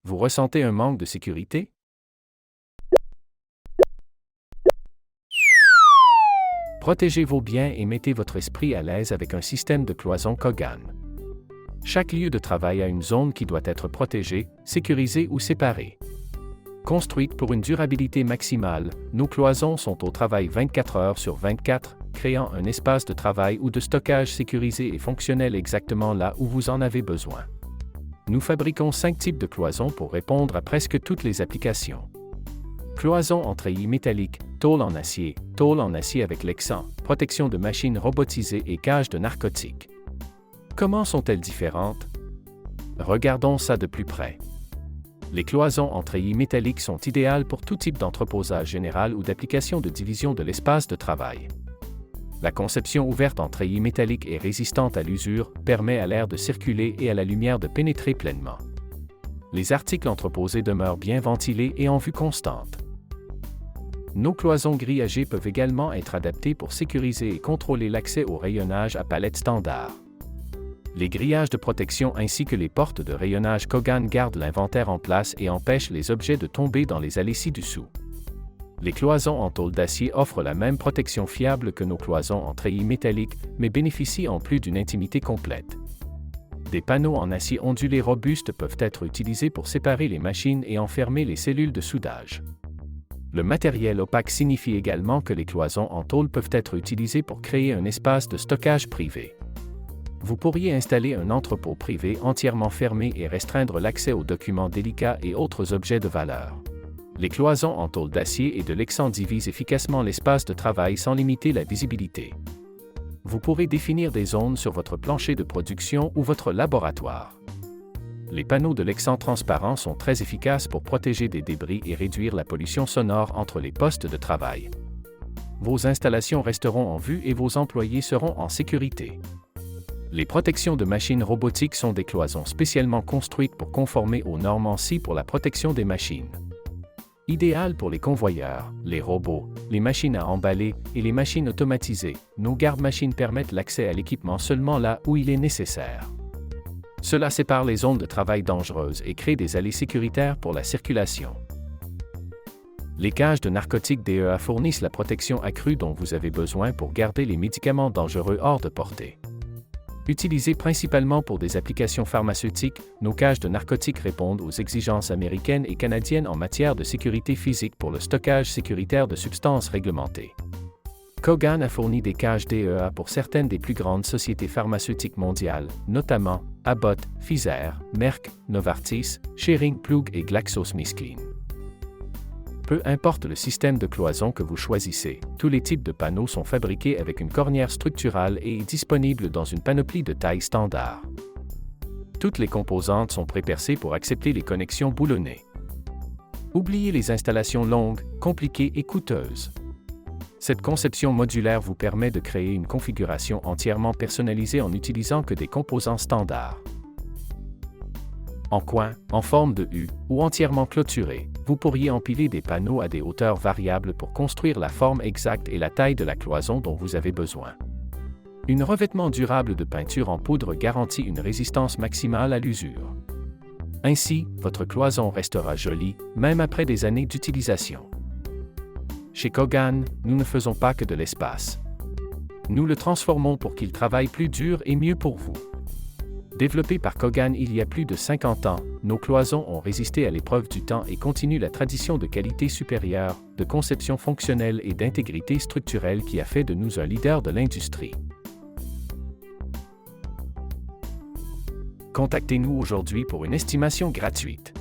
Vous ressentez un manque de sécurité? Protégez vos biens et mettez votre esprit à l'aise avec un système de cloison Kogan. Chaque lieu de travail a une zone qui doit être protégée, sécurisée ou séparée. Construites pour une durabilité maximale, nos cloisons sont au travail 24 heures sur 24, créant un espace de travail ou de stockage sécurisé et fonctionnel exactement là où vous en avez besoin. Nous fabriquons 5 types de cloisons pour répondre à presque toutes les applications. Cloisons en treillis métallique, tôle en acier avec Lexan, protection de machines robotisées et cages de narcotiques. Comment sont-elles différentes? Regardons ça de plus près. Les cloisons en treillis métallique sont idéales pour tout type d'entreposage général ou d'application de division de l'espace de travail. La conception ouverte en treillis métallique et résistante à l'usure permet à l'air de circuler et à la lumière de pénétrer pleinement. Les articles entreposés demeurent bien ventilés et en vue constante. Nos cloisons grillagées peuvent également être adaptées pour sécuriser et contrôler l'accès au rayonnage à palette standard. Les grillages de protection ainsi que les portes de rayonnage Kogan gardent l'inventaire en place et empêchent les objets de tomber dans les allées ci-dessous. Les cloisons en tôle d'acier offrent la même protection fiable que nos cloisons en treillis métallique, mais bénéficient en plus d'une intimité complète. Des panneaux en acier ondulé robuste peuvent être utilisés pour séparer les machines et enfermer les cellules de soudage. Le matériel opaque signifie également que les cloisons en tôle peuvent être utilisées pour créer un espace de stockage privé. Vous pourriez installer un entrepôt privé entièrement fermé et restreindre l'accès aux documents délicats et autres objets de valeur. Les cloisons en tôle d'acier et de Lexan divisent efficacement l'espace de travail sans limiter la visibilité. Vous pourrez définir des zones sur votre plancher de production ou votre laboratoire. Les panneaux de Lexan transparents sont très efficaces pour protéger des débris et réduire la pollution sonore entre les postes de travail. Vos installations resteront en vue et vos employés seront en sécurité. Les protections de machines robotiques sont des cloisons spécialement construites pour conformer aux normes ANSI pour la protection des machines. Idéales pour les convoyeurs, les robots, les machines à emballer et les machines automatisées, nos garde-machines permettent l'accès à l'équipement seulement là où il est nécessaire. Cela sépare les zones de travail dangereuses et crée des allées sécuritaires pour la circulation. Les cages de narcotiques DEA fournissent la protection accrue dont vous avez besoin pour garder les médicaments dangereux hors de portée. Utilisées principalement pour des applications pharmaceutiques, nos cages de narcotiques répondent aux exigences américaines et canadiennes en matière de sécurité physique pour le stockage sécuritaire de substances réglementées. Kogan a fourni des cages DEA pour certaines des plus grandes sociétés pharmaceutiques mondiales, notamment Abbott, Pfizer, Merck, Novartis, Schering-Plough et GlaxoSmithKline. Peu importe le système de cloison que vous choisissez, tous les types de panneaux sont fabriqués avec une cornière structurale et disponibles dans une panoplie de tailles standard. Toutes les composantes sont prépercées pour accepter les connexions boulonnées. Oubliez les installations longues, compliquées et coûteuses. Cette conception modulaire vous permet de créer une configuration entièrement personnalisée en n'utilisant que des composants standards. En coin, en forme de U, ou entièrement clôturé, vous pourriez empiler des panneaux à des hauteurs variables pour construire la forme exacte et la taille de la cloison dont vous avez besoin. Un revêtement durable de peinture en poudre garantit une résistance maximale à l'usure. Ainsi, votre cloison restera jolie, même après des années d'utilisation. Chez Kogan, nous ne faisons pas que de l'espace. Nous le transformons pour qu'il travaille plus dur et mieux pour vous. Développés par Kogan il y a plus de 50 ans, nos cloisons ont résisté à l'épreuve du temps et continuent la tradition de qualité supérieure, de conception fonctionnelle et d'intégrité structurelle qui a fait de nous un leader de l'industrie. Contactez-nous aujourd'hui pour une estimation gratuite.